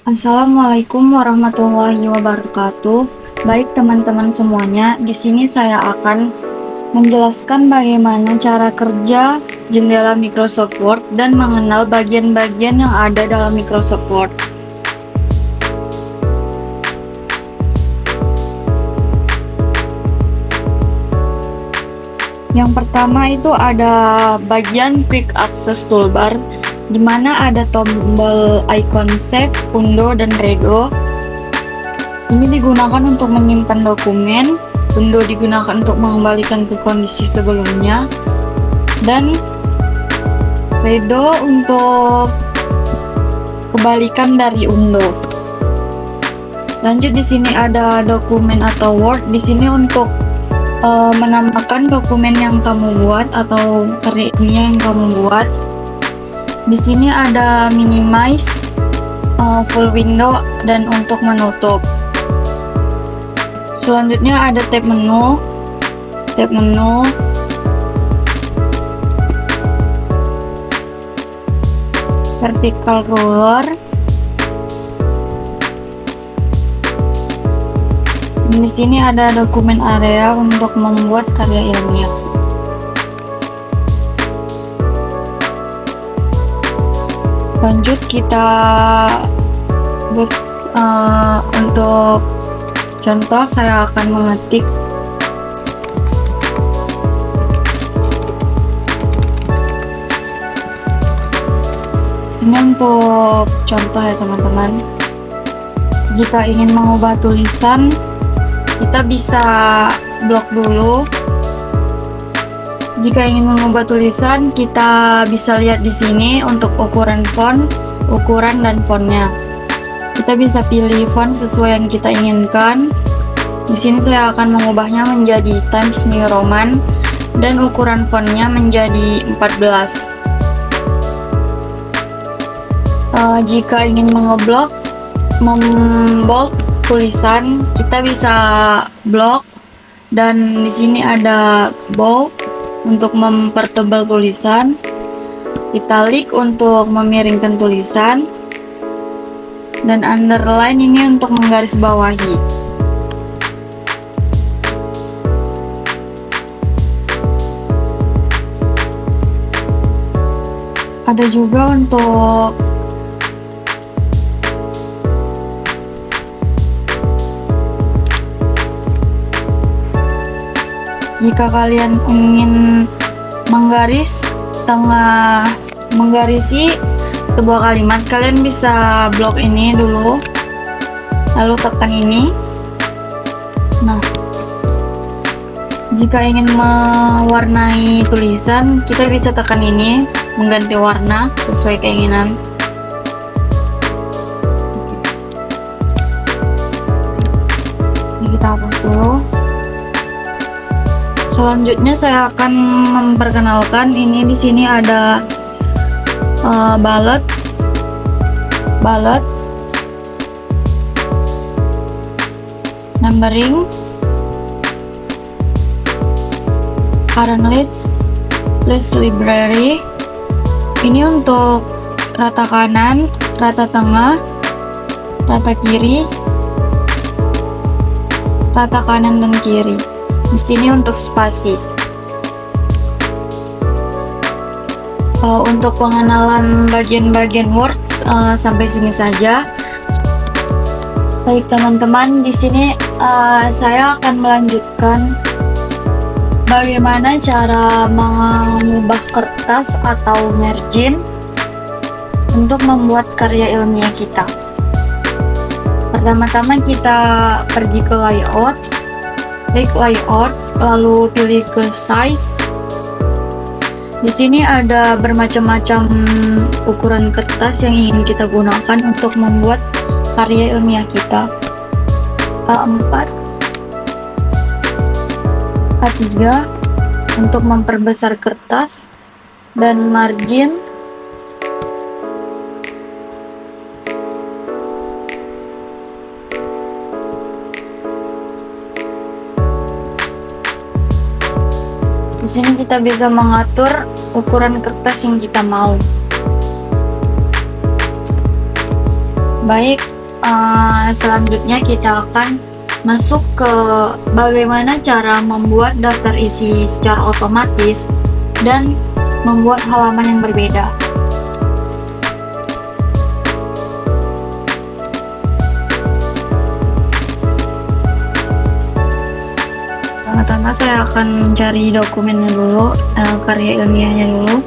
Assalamualaikum warahmatullahi wabarakatuh. Baik teman-teman semuanya, di sini saya akan menjelaskan bagaimana cara kerja jendela Microsoft Word dan mengenal bagian-bagian yang ada dalam Microsoft Word. Yang pertama itu ada bagian Quick Access Toolbar, di mana ada tombol icon save, undo, dan redo. Ini digunakan untuk menyimpan dokumen, undo digunakan untuk mengembalikan ke kondisi sebelumnya, dan redo untuk kebalikan dari undo. Lanjut, di sini ada dokumen atau Word. Di sini untuk menambahkan dokumen yang kamu buat atau karya yang kamu buat. Di sini ada minimize, full window, dan untuk menutup. Selanjutnya ada tab menu, vertical ruler. Di sini ada dokumen area untuk membuat karya ilmiah. Lanjut kita untuk contoh saya akan mengetik ini untuk contoh ya teman-teman. Jika ingin mengubah tulisan, kita bisa blok dulu. Jika ingin mengubah tulisan, kita bisa lihat di sini untuk ukuran font, ukuran dan fontnya. Kita bisa pilih font sesuai yang kita inginkan. Di sini saya akan mengubahnya menjadi Times New Roman dan ukuran fontnya menjadi 14. Jika ingin membold tulisan, kita bisa blok, dan di sini ada bold untuk mempertebal tulisan, italic untuk memiringkan tulisan, dan underline ini untuk menggarisbawahi. Ada juga untuk jika kalian ingin menggarisi sebuah kalimat, kalian bisa blok ini dulu, lalu tekan ini. Nah, jika ingin mewarnai tulisan, kita bisa tekan ini, mengganti warna sesuai keinginan. Ini kita hapus dulu. Selanjutnya saya akan memperkenalkan ini. Di sini ada bullet, numbering, current list library. Ini untuk rata kanan, rata tengah, rata kiri, rata kanan dan kiri. Di sini untuk spasi. Untuk pengenalan bagian-bagian Word sampai sini saja. Baik teman-teman, di sini saya akan melanjutkan bagaimana cara mengubah kertas atau margin untuk membuat karya ilmiah kita. Pertama-tama kita pergi ke layout, klik layout, lalu pilih ke size. Di sini ada bermacam-macam ukuran kertas yang ingin kita gunakan untuk membuat karya ilmiah kita. A4, A3 untuk memperbesar kertas, dan margin. Di sini kita bisa mengatur ukuran kertas yang kita mau. Baik, selanjutnya kita akan masuk ke bagaimana cara membuat daftar isi secara otomatis dan membuat halaman yang berbeda. Pertama-tama saya akan mencari dokumennya dulu, karya ilmiahnya dulu.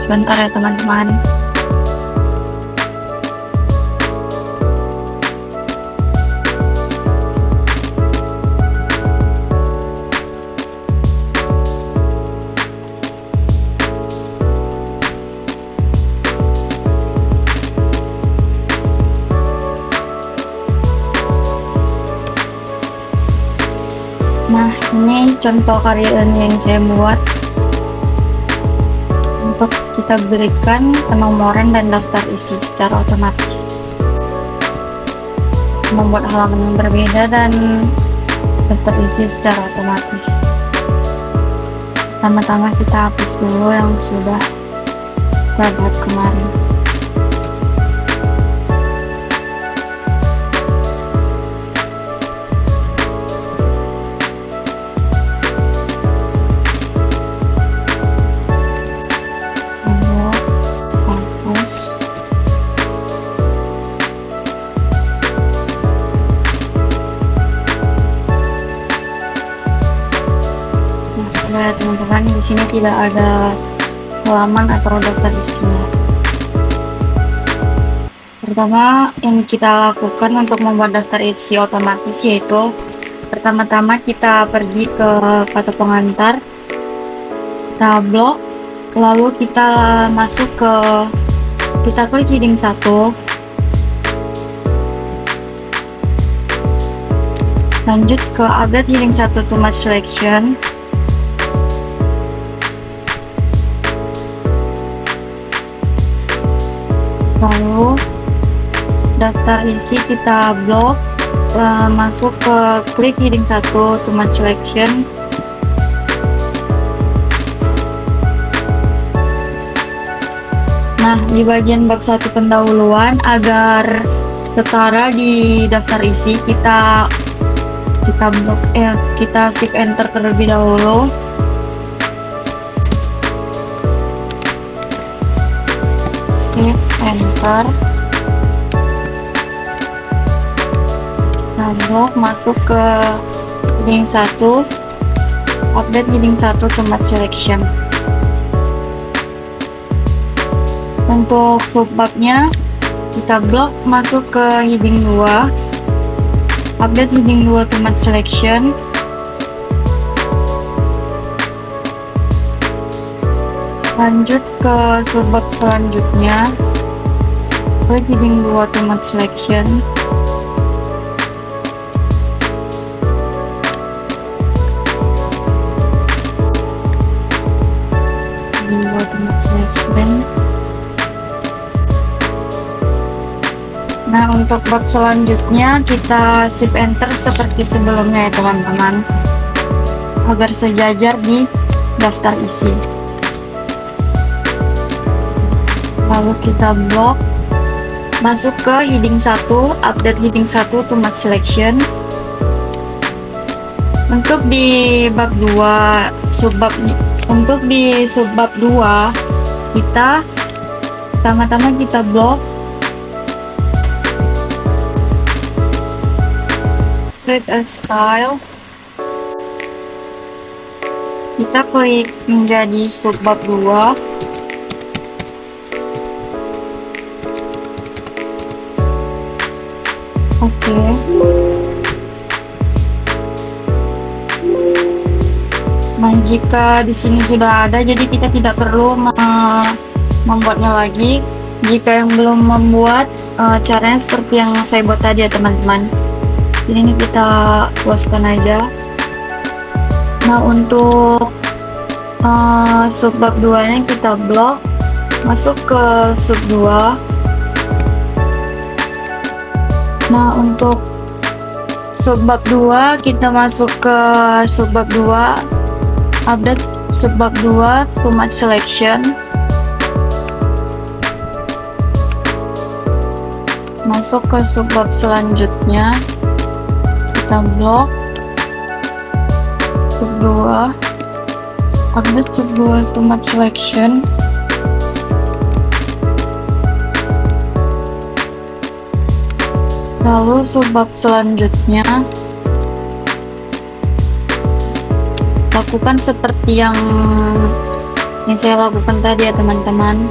Sebentar ya teman-teman. Nah, ini contoh karya ilmiah yang saya buat. Untuk kita berikan penomoran dan daftar isi secara otomatis, membuat halaman yang berbeda dan daftar isi secara otomatis. Pertama-tama kita hapus dulu yang sudah kita buat kemarin. Sudah teman-teman, di sini tidak ada halaman atau daftar isinya. Pertama yang kita lakukan untuk membuat daftar isi otomatis yaitu pertama-tama kita pergi ke kata pengantar, kita blok, lalu kita masuk ke, kita klik heading 1, lanjut ke update heading 1 to match selection. Lalu daftar isi kita blok, masuk ke klik heading 1 to match selection. Nah, di bagian bab 1 pendahuluan, agar setara di daftar isi, kita blok, kita shift enter terlebih dahulu. Shift enter, kita blok, masuk ke heading 1, update heading 1 to match selection. Untuk subbabnya kita blok, masuk ke heading 2, update heading 2 to match selection. Lanjut ke subbab selanjutnya, klik heading 2 to match selection. Heading 2 to match selection. Nah, untuk bab selanjutnya kita shift enter seperti sebelumnya ya teman-teman, agar sejajar di daftar isi. Lalu kita blok, masuk ke heading 1, update heading 1 to match selection. Untuk di bab 2 subbab, untuk di subbab 2 kita pertama-tama kita blok, create a style, kita klik menjadi subbab 2. Oke. Nah, jika di sini sudah ada, jadi kita tidak perlu membuatnya lagi. Jika yang belum membuat, caranya seperti yang saya buat tadi ya teman-teman. Ini kita closekan aja. Nah, untuk subbab 2 nya kita blok, masuk ke sub 2. Nah, untuk subbab 2, kita masuk ke subbab 2, update subbab 2, too much selection. Masuk ke subbab selanjutnya, kita blok sub 2, update sub 2, too much selection. Lalu subbab selanjutnya lakukan seperti yang saya lakukan tadi ya teman-teman.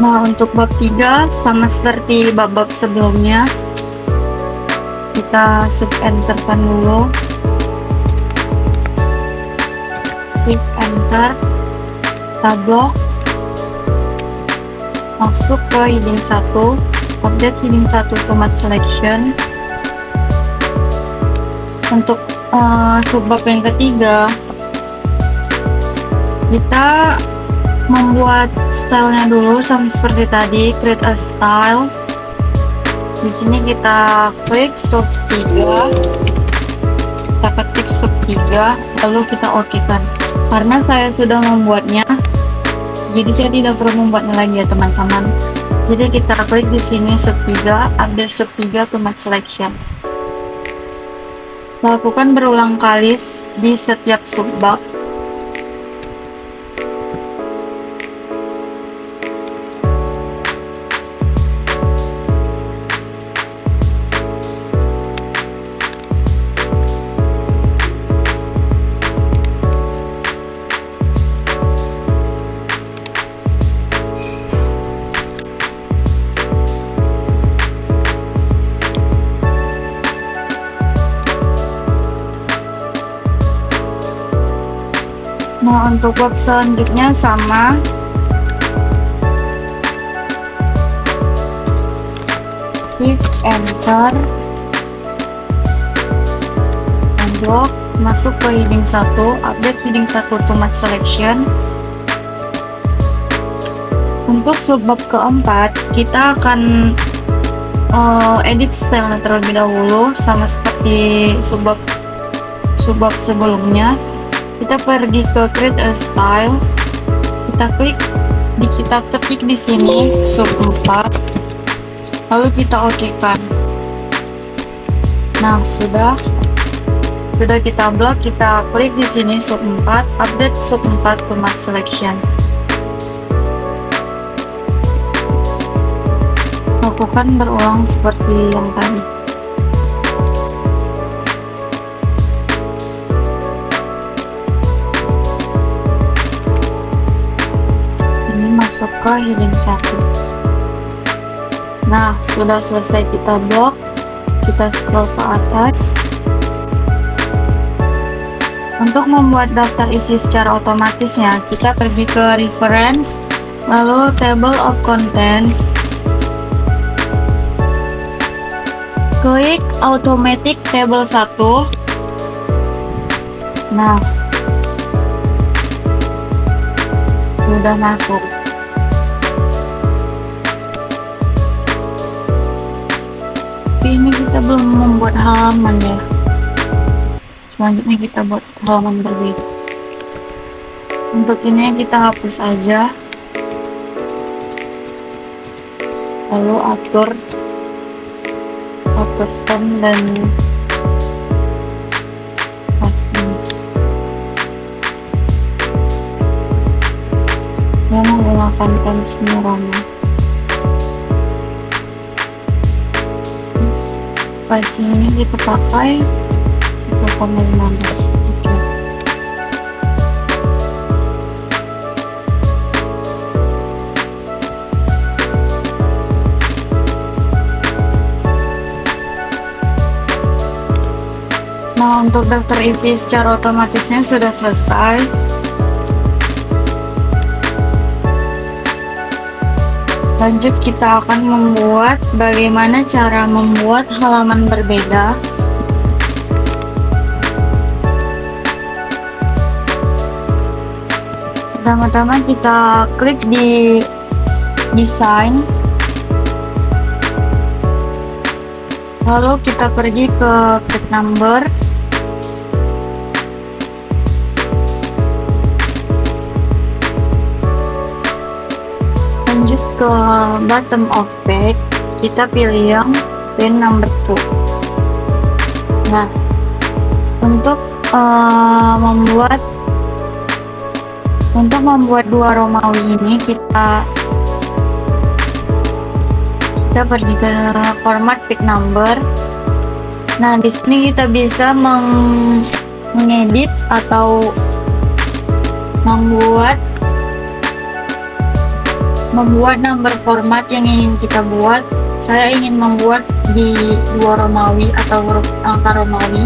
Nah, untuk bab 3 sama seperti bab-bab sebelumnya, kita shift enter kan dulu, shift enter, kita blok, masuk ke heading 1, update heading 1 too much selection. Untuk subbab yang ketiga, kita membuat stylenya dulu sama seperti tadi, create a style. Di sini kita klik sub 3, kita ketik sub 3, lalu kita oke kan. Karena saya sudah membuatnya, jadi saya tidak perlu membuatnya lagi ya teman-teman. Jadi kita klik di sini sub 3, update sub 3 too much selection. Lakukan berulang kali di setiap subbab. Nah, untuk bab selanjutnya sama, shift enter, blok, masuk ke heading 1, update heading 1 too much selection. Untuk subbab keempat, kita akan edit style terlebih dahulu sama seperti subbab sebelumnya. Kita pergi ke create a style, kita ketik di sini sub 4, lalu kita oke kan. Nah, sudah kita blok, kita klik di sini sub 4, update sub 4 too much selection. Lakukan berulang seperti yang tadi. Masuk ke heading 1. Nah, sudah selesai kita blok, kita scroll ke atas. Untuk membuat daftar isi secara otomatisnya, kita pergi ke reference, lalu table of contents, klik automatic table 1. Nah, sudah masuk. Ini kita belum membuat halaman ya. Selanjutnya kita buat halaman berbeda. Untuk ini kita hapus aja, lalu atur font dan spasi. Saya menggunakan Times New Roman. Spasi ini kita pakai 1,15. Oke. Nah, untuk daftar isi secara otomatisnya sudah selesai. Lanjut, kita akan membuat bagaimana cara membuat halaman berbeda. Pertama-tama kita klik di desain, lalu kita pergi ke page number, lanjut ke bottom of page, kita pilih yang pin number 2. Nah, untuk membuat dua Romawi ini kita pergi ke format pick number. Nah, di sini kita bisa mengedit atau membuat number format yang ingin kita buat. Saya ingin membuat di dua Romawi atau huruf angka Romawi.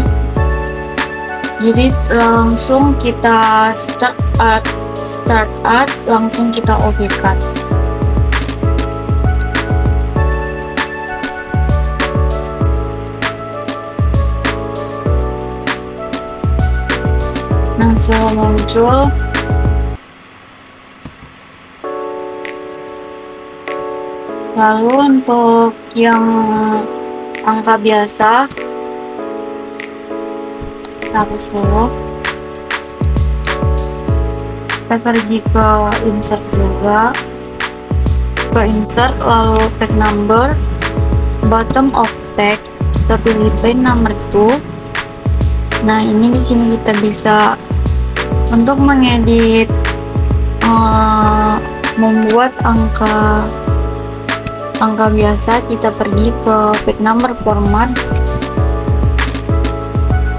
Jadi langsung kita start at, langsung kita okekan. Langsung muncul. Lalu untuk yang angka biasa, kita hapus dulu. Kita pergi ke insert juga, ke insert, lalu tag number, bottom of tag, kita pilih pin number 2. Nah, ini di sini kita bisa untuk mengedit, membuat angka biasa, kita pergi ke page number format.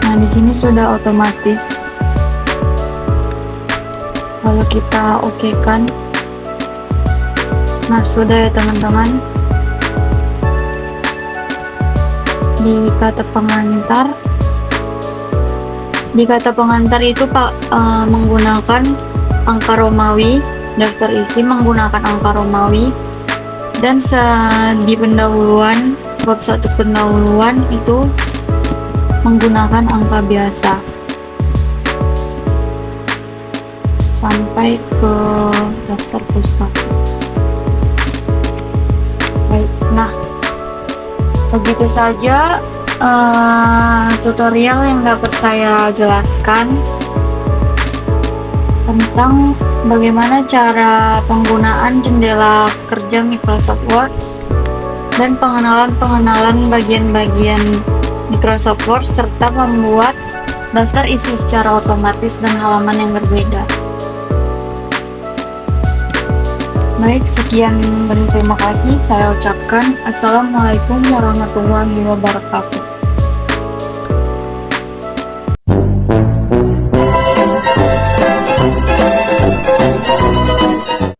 Nah, di sini sudah otomatis. Lalu kita okekan. Nah, sudah ya teman-teman. Di kata pengantar itu menggunakan angka Romawi, daftar isi menggunakan angka Romawi, dan di pendahuluan, bab 1 pendahuluan itu menggunakan angka biasa sampai ke daftar pustaka. Baik, nah begitu saja tutorial yang dapat saya jelaskan tentang bagaimana cara penggunaan jendela kerja Microsoft Word dan pengenalan bagian-bagian Microsoft Word, serta membuat daftar isi secara otomatis dan halaman yang berbeda. Baik, sekian dan terima kasih saya ucapkan. Assalamualaikum warahmatullahi wabarakatuh.